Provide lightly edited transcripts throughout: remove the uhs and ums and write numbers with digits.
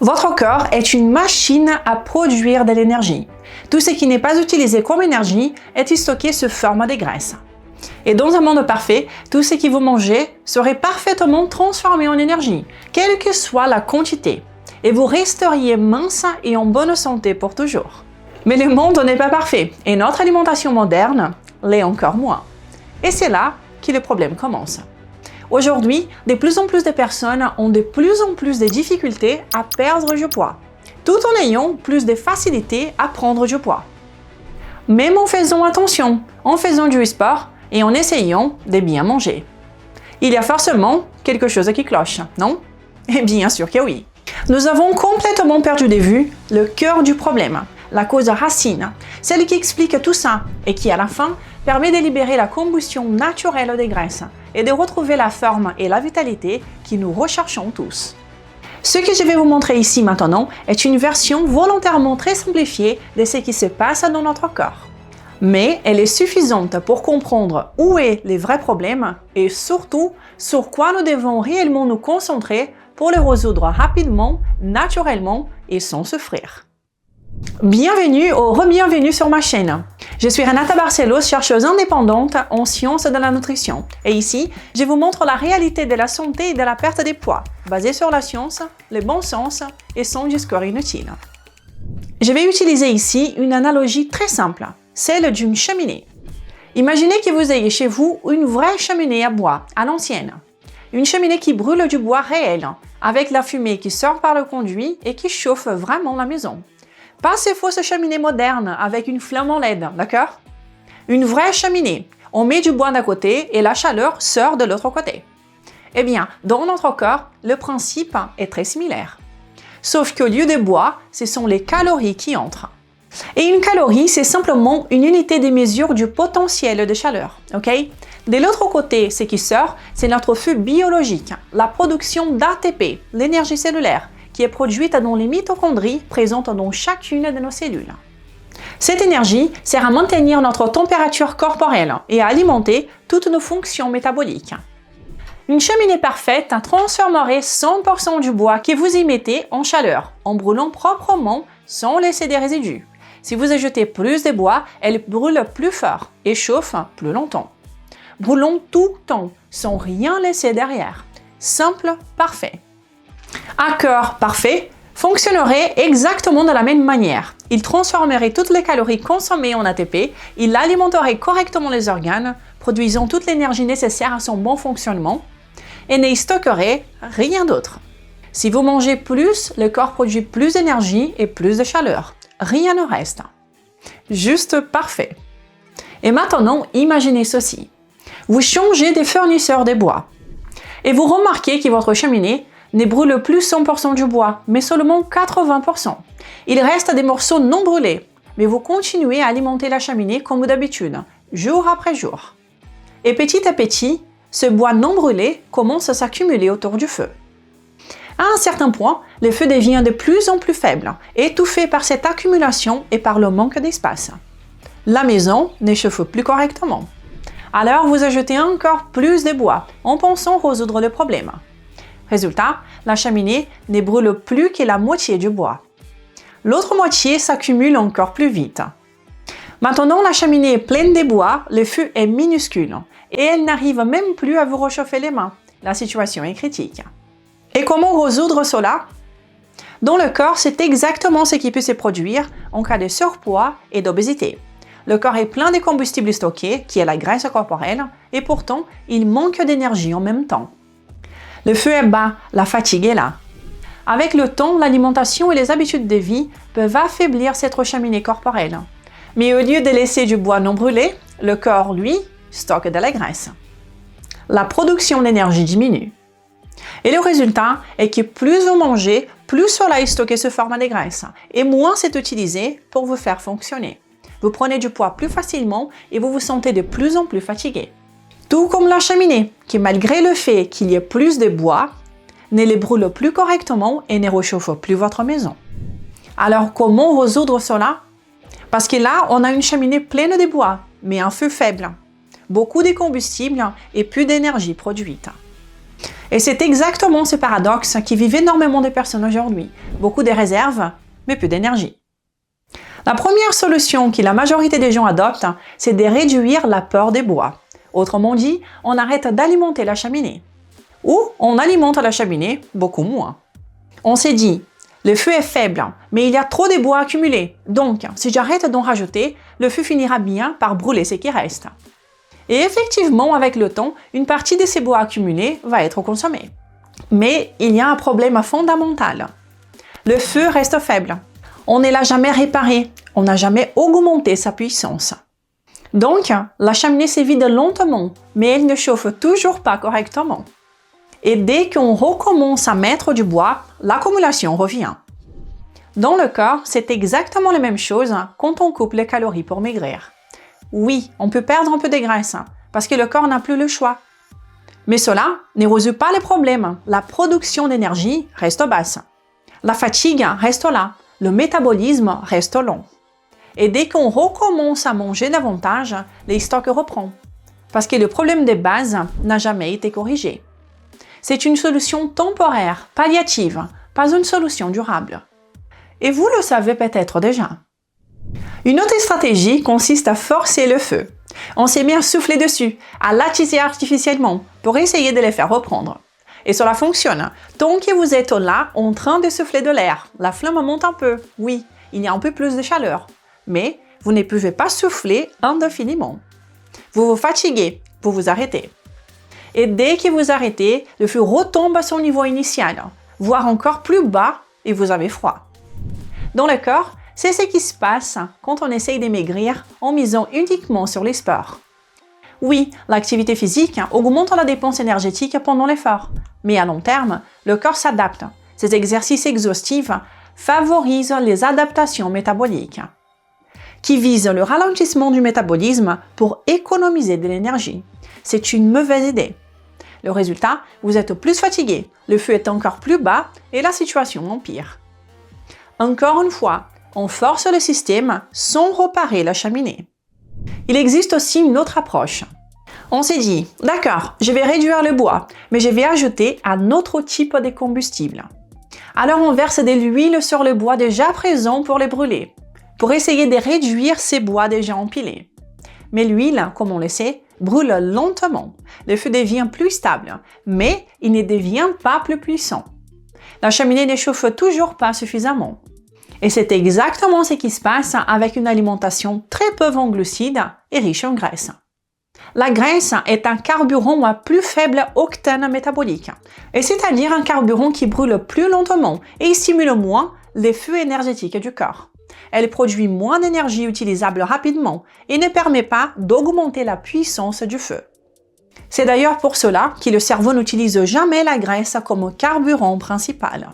Votre corps est une machine à produire de l'énergie. Tout ce qui n'est pas utilisé comme énergie est stocké sous forme de graisse. Et dans un monde parfait, tout ce que vous mangez serait parfaitement transformé en énergie, quelle que soit la quantité, et vous resteriez mince et en bonne santé pour toujours. Mais le monde n'est pas parfait, et notre alimentation moderne l'est encore moins. Et c'est là que le problème commence. Aujourd'hui, de plus en plus de personnes ont de plus en plus de difficultés à perdre du poids, tout en ayant plus de facilité à prendre du poids. Même en faisant attention, en faisant du sport et en essayant de bien manger. Il y a forcément quelque chose qui cloche, non? Et bien sûr que oui. Nous avons complètement perdu de vue le cœur du problème, la cause racine, celle qui explique tout ça et qui, à la fin, permet de libérer la combustion naturelle des graisses et de retrouver la forme et la vitalité que nous recherchons tous. Ce que je vais vous montrer ici maintenant est une version volontairement très simplifiée de ce qui se passe dans notre corps. Mais elle est suffisante pour comprendre où est le vrai problème et surtout sur quoi nous devons réellement nous concentrer pour le résoudre rapidement, naturellement et sans souffrir. Bienvenue ou re-bienvenue sur ma chaîne. Je suis Renata Barcelos, chercheuse indépendante en sciences de la nutrition. Et ici, je vous montre la réalité de la santé et de la perte de poids, basée sur la science, le bon sens et sans discours inutile. Je vais utiliser ici une analogie très simple, celle d'une cheminée. Imaginez que vous ayez chez vous une vraie cheminée à bois, à l'ancienne. Une cheminée qui brûle du bois réel, avec la fumée qui sort par le conduit et qui chauffe vraiment la maison. Pas ces fausses cheminées modernes avec une flamme en LED, d'accord? Une vraie cheminée. On met du bois d'un côté et la chaleur sort de l'autre côté. Eh bien, dans notre corps, le principe est très similaire. Sauf qu'au lieu de bois, ce sont les calories qui entrent. Et une calorie, c'est simplement une unité de mesure du potentiel de chaleur, ok? De l'autre côté, ce qui sort, c'est notre feu biologique, la production d'ATP, l'énergie cellulaire, qui est produite dans les mitochondries présentes dans chacune de nos cellules. Cette énergie sert à maintenir notre température corporelle et à alimenter toutes nos fonctions métaboliques. Une cheminée parfaite transformerait 100% du bois que vous y mettez en chaleur, en brûlant proprement sans laisser des résidus. Si vous ajoutez plus de bois, elle brûle plus fort et chauffe plus longtemps. Brûlons tout le temps, sans rien laisser derrière. Simple, parfait. Un corps parfait fonctionnerait exactement de la même manière. Il transformerait toutes les calories consommées en ATP, il alimenterait correctement les organes, produisant toute l'énergie nécessaire à son bon fonctionnement, et ne stockerait rien d'autre. Si vous mangez plus, le corps produit plus d'énergie et plus de chaleur. Rien ne reste. Juste parfait. Et maintenant, imaginez ceci. Vous changez de fournisseur de bois et vous remarquez que votre cheminée ne brûle plus 100% du bois, mais seulement 80%. Il reste des morceaux non brûlés, mais vous continuez à alimenter la cheminée comme d'habitude, jour après jour. Et petit à petit, ce bois non brûlé commence à s'accumuler autour du feu. À un certain point, le feu devient de plus en plus faible, étouffé par cette accumulation et par le manque d'espace. La maison ne chauffe plus correctement. Alors vous ajoutez encore plus de bois en pensant résoudre le problème. Résultat, la cheminée ne brûle plus que la moitié du bois. L'autre moitié s'accumule encore plus vite. Maintenant, la cheminée est pleine de bois, le feu est minuscule et elle n'arrive même plus à vous réchauffer les mains. La situation est critique. Et comment résoudre cela? Dans le corps, c'est exactement ce qui peut se produire en cas de surpoids et d'obésité. Le corps est plein de combustible stocké, qui est la graisse corporelle, et pourtant, il manque d'énergie en même temps. Le feu est bas, la fatigue est là. Avec le temps, l'alimentation et les habitudes de vie peuvent affaiblir cette cheminée corporelle. Mais au lieu de laisser du bois non brûlé, le corps, lui, stocke de la graisse. La production d'énergie diminue. Et le résultat est que plus vous mangez, plus cela est stocké sous forme de graisse, et moins c'est utilisé pour vous faire fonctionner. Vous prenez du poids plus facilement et vous vous sentez de plus en plus fatigué. Tout comme la cheminée, qui malgré le fait qu'il y ait plus de bois, ne les brûle plus correctement et ne réchauffe plus votre maison. Alors comment résoudre cela? Parce que là, on a une cheminée pleine de bois, mais un feu faible, beaucoup de combustible et peu d'énergie produite. Et c'est exactement ce paradoxe qui vivent énormément de personnes aujourd'hui. Beaucoup de réserves, mais peu d'énergie. La première solution que la majorité des gens adoptent, c'est de réduire l'apport des bois. Autrement dit, on arrête d'alimenter la cheminée. Ou on alimente la cheminée beaucoup moins. On s'est dit, le feu est faible, mais il y a trop de bois accumulés. Donc, si j'arrête d'en rajouter, le feu finira bien par brûler ce qui reste. Et effectivement, avec le temps, une partie de ces bois accumulés va être consommée. Mais il y a un problème fondamental. Le feu reste faible. On ne l'a jamais réparé, on n'a jamais augmenté sa puissance. Donc, la cheminée se vide lentement, mais elle ne chauffe toujours pas correctement. Et dès qu'on recommence à mettre du bois, l'accumulation revient. Dans le corps, c'est exactement la même chose quand on coupe les calories pour maigrir. Oui, on peut perdre un peu de graisse, parce que le corps n'a plus le choix. Mais cela ne résout pas les problèmes. La production d'énergie reste basse. La fatigue reste là. Le métabolisme reste long. Et dès qu'on recommence à manger davantage, les stocks reprennent. Parce que le problème de base n'a jamais été corrigé. C'est une solution temporaire, palliative, pas une solution durable. Et vous le savez peut-être déjà. Une autre stratégie consiste à forcer le feu. On s'est mis à souffler dessus, à l'attiser artificiellement pour essayer de les faire reprendre. Et cela fonctionne. Tant que vous êtes là en train de souffler de l'air, la flamme monte un peu. Oui, il y a un peu plus de chaleur. Mais vous ne pouvez pas souffler indéfiniment. Vous vous fatiguez, vous vous arrêtez. Et dès que vous arrêtez, le feu retombe à son niveau initial, voire encore plus bas, et vous avez froid. Dans le corps, c'est ce qui se passe quand on essaye de maigrir en misant uniquement sur les sports. Oui, l'activité physique augmente la dépense énergétique pendant l'effort, mais à long terme, le corps s'adapte. Ces exercices exhaustifs favorisent les adaptations métaboliques, qui visent le ralentissement du métabolisme pour économiser de l'énergie. C'est une mauvaise idée. Le résultat, vous êtes plus fatigué, le feu est encore plus bas et la situation empire. Encore une fois, on force le système sans réparer la cheminée. Il existe aussi une autre approche. On s'est dit, d'accord, je vais réduire le bois, mais je vais ajouter un autre type de combustible. Alors on verse de l'huile sur le bois déjà présent pour les brûler, pour essayer de réduire ces bois déjà empilés. Mais l'huile, comme on le sait, brûle lentement. Le feu devient plus stable, mais il ne devient pas plus puissant. La cheminée ne chauffe toujours pas suffisamment. Et c'est exactement ce qui se passe avec une alimentation très pauvre en glucides et riche en graisse. La graisse est un carburant à plus faible octane métabolique, et c'est-à-dire un carburant qui brûle plus lentement et stimule moins les feux énergétiques du corps. Elle produit moins d'énergie utilisable rapidement et ne permet pas d'augmenter la puissance du feu. C'est d'ailleurs pour cela que le cerveau n'utilise jamais la graisse comme carburant principal.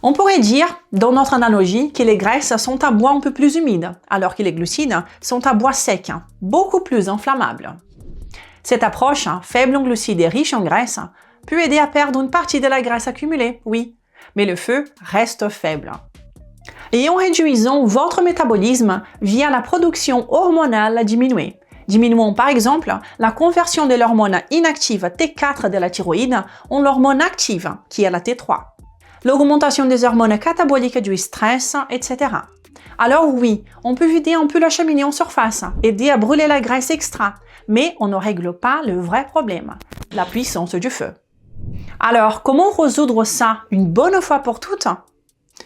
On pourrait dire, dans notre analogie, que les graisses sont à bois un peu plus humides, alors que les glucides sont à bois sec, beaucoup plus inflammables. Cette approche, faible en glucides et riche en graisse, peut aider à perdre une partie de la graisse accumulée, oui, mais le feu reste faible. Et en réduisant votre métabolisme via la production hormonale diminuée, diminuant par exemple la conversion de l'hormone inactive T4 de la thyroïde en l'hormone active, qui est la T3. L'augmentation des hormones cataboliques du stress, etc. Alors oui, on peut vider un peu la cheminée en surface, aider à brûler la graisse extra, mais on ne règle pas le vrai problème, la puissance du feu. Alors, comment résoudre ça une bonne fois pour toutes?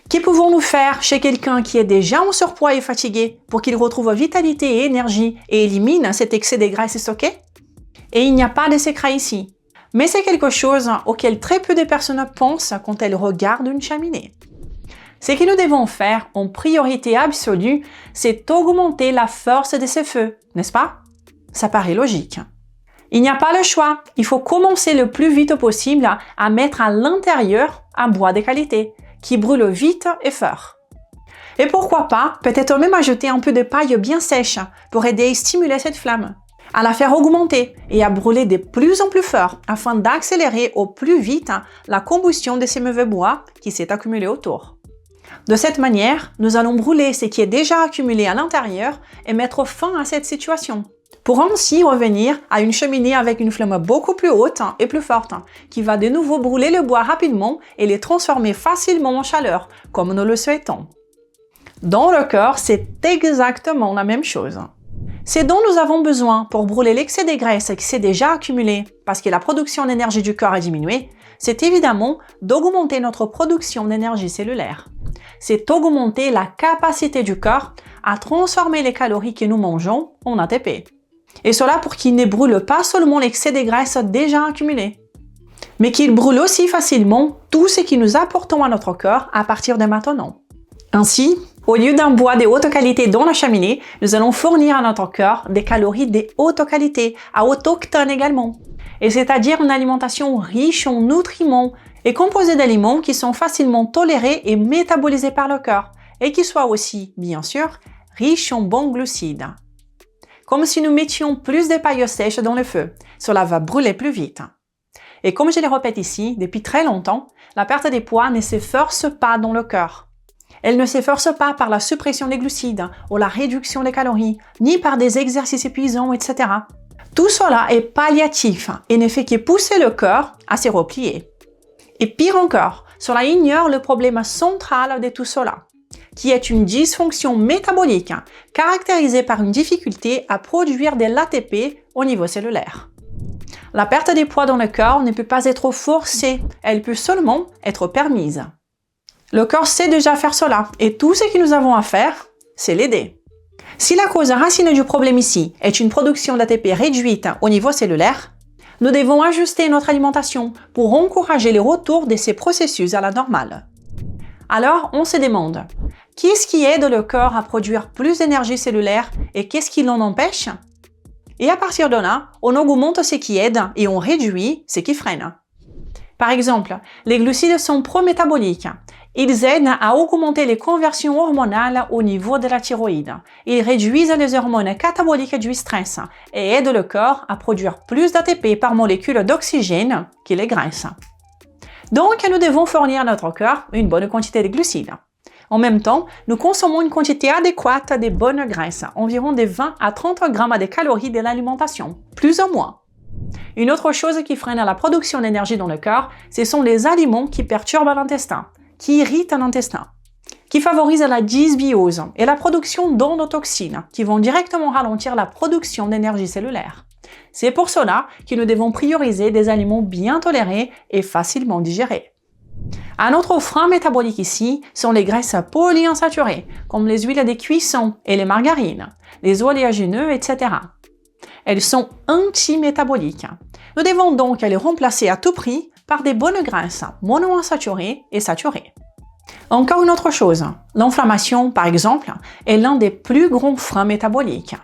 Que pouvons-nous faire chez quelqu'un qui est déjà en surpoids et fatigué pour qu'il retrouve vitalité et énergie et élimine cet excès de graisse stocké? Et il n'y a pas de secret ici. Mais c'est quelque chose auquel très peu de personnes pensent quand elles regardent une cheminée. Ce que nous devons faire en priorité absolue, c'est augmenter la force de ces feux, n'est-ce pas? Ça paraît logique. Il n'y a pas le choix, il faut commencer le plus vite possible à mettre à l'intérieur un bois de qualité, qui brûle vite et fort. Et pourquoi pas, peut-être même ajouter un peu de paille bien sèche pour aider à stimuler cette flamme, à la faire augmenter et à brûler de plus en plus fort afin d'accélérer au plus vite la combustion de ces mauvais bois qui s'est accumulé autour. De cette manière, nous allons brûler ce qui est déjà accumulé à l'intérieur et mettre fin à cette situation. pour ainsi revenir à une cheminée avec une flamme beaucoup plus haute et plus forte, qui va de nouveau brûler le bois rapidement et les transformer facilement en chaleur, comme nous le souhaitons. Dans le corps, c'est exactement la même chose. Ce dont nous avons besoin pour brûler l'excès de graisse qui s'est déjà accumulé parce que la production d'énergie du corps a diminué, c'est évidemment d'augmenter notre production d'énergie cellulaire. C'est augmenter la capacité du corps à transformer les calories que nous mangeons en ATP. Et cela pour qu'il ne brûle pas seulement l'excès de graisse déjà accumulé, mais qu'il brûle aussi facilement tout ce que nous apportons à notre corps à partir de maintenant. Ainsi, au lieu d'un bois de haute qualité dans la cheminée, nous allons fournir à notre corps des calories de haute qualité, à autochtones également. Et c'est-à-dire une alimentation riche en nutriments et composée d'aliments qui sont facilement tolérés et métabolisés par le corps, et qui soient aussi, bien sûr, riches en bons glucides. Comme si nous mettions plus de paille sèche dans le feu, cela va brûler plus vite. Et comme je le répète ici, depuis très longtemps, la perte des poids ne se force pas dans le corps. Elle ne s'efforce pas par la suppression des glucides ou la réduction des calories, ni par des exercices épuisants, etc. Tout cela est palliatif et ne fait que pousser le corps à se replier. Et pire encore, cela ignore le problème central de tout cela, qui est une dysfonction métabolique caractérisée par une difficulté à produire de l'ATP au niveau cellulaire. La perte des poids dans le corps ne peut pas être forcée, elle peut seulement être permise. Le corps sait déjà faire cela, et tout ce que nous avons à faire, c'est l'aider. Si la cause racine du problème ici est une production d'ATP réduite au niveau cellulaire, nous devons ajuster notre alimentation pour encourager le retour de ces processus à la normale. Alors, on se demande, qu'est-ce qui aide le corps à produire plus d'énergie cellulaire et qu'est-ce qui l'en empêche? Et à partir de là, on augmente ce qui aide et on réduit ce qui freine. Par exemple, les glucides sont pro-métaboliques. Ils aident à augmenter les conversions hormonales au niveau de la thyroïde. Ils réduisent les hormones cataboliques du stress et aident le corps à produire plus d'ATP par molécule d'oxygène que les graisses. Donc, nous devons fournir à notre corps une bonne quantité de glucides. En même temps, nous consommons une quantité adéquate de bonnes graisses, environ de 20 à 30 grammes de calories de l'alimentation, plus ou moins. Une autre chose qui freine la production d'énergie dans le corps, ce sont les aliments qui perturbent l'intestin, qui irritent l'intestin, qui favorisent la dysbiose et la production d'endotoxines, qui vont directement ralentir la production d'énergie cellulaire. C'est pour cela que nous devons prioriser des aliments bien tolérés et facilement digérés. Un autre frein métabolique ici sont les graisses polyinsaturées, comme les huiles de cuisson et les margarines, les oléagineux, etc. Elles sont antimétaboliques. Nous devons donc les remplacer à tout prix par des bonnes graisses monoinsaturées et saturées. Encore une autre chose, l'inflammation, par exemple, est l'un des plus grands freins métaboliques.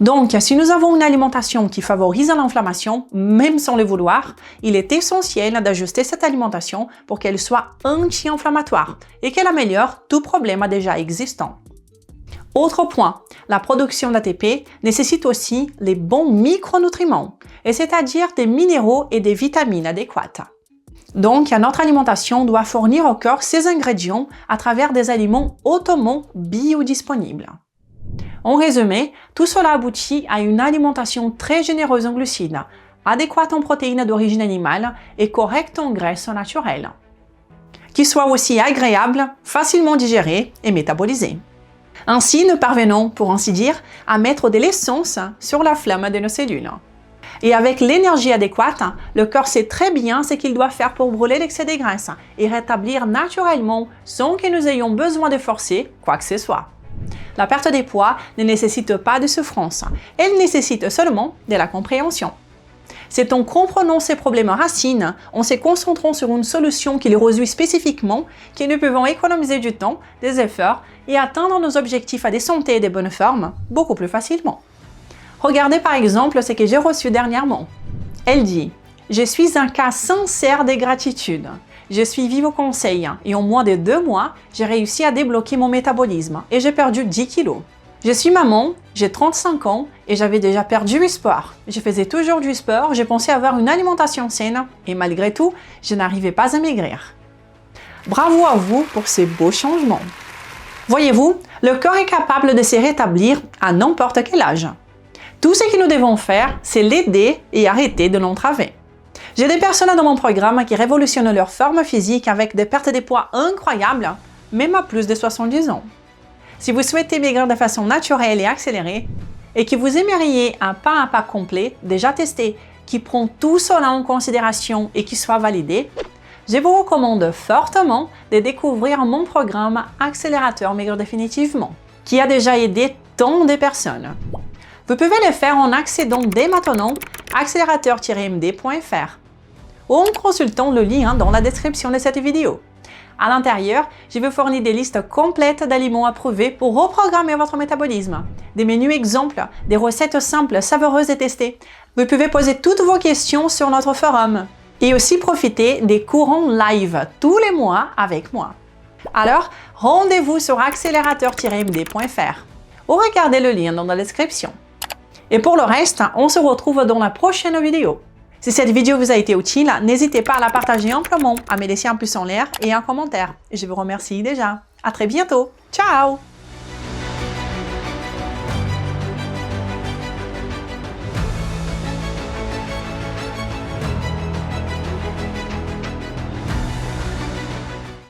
Donc, si nous avons une alimentation qui favorise l'inflammation, même sans le vouloir, il est essentiel d'ajuster cette alimentation pour qu'elle soit anti-inflammatoire et qu'elle améliore tout problème déjà existant. Autre point, la production d'ATP nécessite aussi les bons micronutriments, et c'est-à-dire des minéraux et des vitamines adéquates. Donc, notre alimentation doit fournir au corps ces ingrédients à travers des aliments hautement biodisponibles. En résumé, tout cela aboutit à une alimentation très généreuse en glucides, adéquate en protéines d'origine animale et correcte en graisses naturelles, qui soit aussi agréable, facilement digérée et métabolisée. Ainsi, nous parvenons, pour ainsi dire, à mettre de l'essence sur la flamme de nos cellules. Et avec l'énergie adéquate, le corps sait très bien ce qu'il doit faire pour brûler l'excès de graisse et rétablir naturellement sans que nous ayons besoin de forcer quoi que ce soit. La perte des poids ne nécessite pas de souffrance, elle nécessite seulement de la compréhension. C'est en comprenant ces problèmes racines, en se concentrant sur une solution qui les résout spécifiquement, que nous pouvons économiser du temps, des efforts et atteindre nos objectifs de santé et de bonne forme beaucoup plus facilement. Regardez par exemple ce que j'ai reçu dernièrement. Elle dit « Je suis un cas sincère de gratitude. Je suis vive au conseil et en moins de 2 mois, j'ai réussi à débloquer mon métabolisme et j'ai perdu 10 kilos. Je suis maman, j'ai 35 ans et j'avais déjà perdu du sport. Je faisais toujours du sport, j'ai pensé avoir une alimentation saine et malgré tout, je n'arrivais pas à maigrir. Bravo à vous pour ces beaux changements. Voyez-vous, le corps est capable de se rétablir à n'importe quel âge. Tout ce que nous devons faire, c'est l'aider et arrêter de l'entraver. J'ai des personnes dans mon programme qui révolutionnent leur forme physique avec des pertes de poids incroyables, même à plus de 70 ans. Si vous souhaitez maigrir de façon naturelle et accélérée, et que vous aimeriez un pas à pas complet, déjà testé, qui prend tout cela en considération et qui soit validé, je vous recommande fortement de découvrir mon programme Accélérateur Maigrir Définitivement, qui a déjà aidé tant de personnes. Vous pouvez le faire en accédant dès maintenant à accélérateur-md.fr ou en consultant le lien dans la description de cette vidéo. À l'intérieur, je vous fournis des listes complètes d'aliments approuvés pour reprogrammer votre métabolisme, des menus exemples, des recettes simples, savoureuses et testées. Vous pouvez poser toutes vos questions sur notre forum et aussi profiter des cours en live tous les mois avec moi. Alors, rendez-vous sur accélérateur-md.fr ou regardez le lien dans la description. Et pour le reste, on se retrouve dans la prochaine vidéo. Si cette vidéo vous a été utile, n'hésitez pas à la partager amplement, à me laisser un pouce en l'air et un commentaire. Je vous remercie déjà. À très bientôt. Ciao!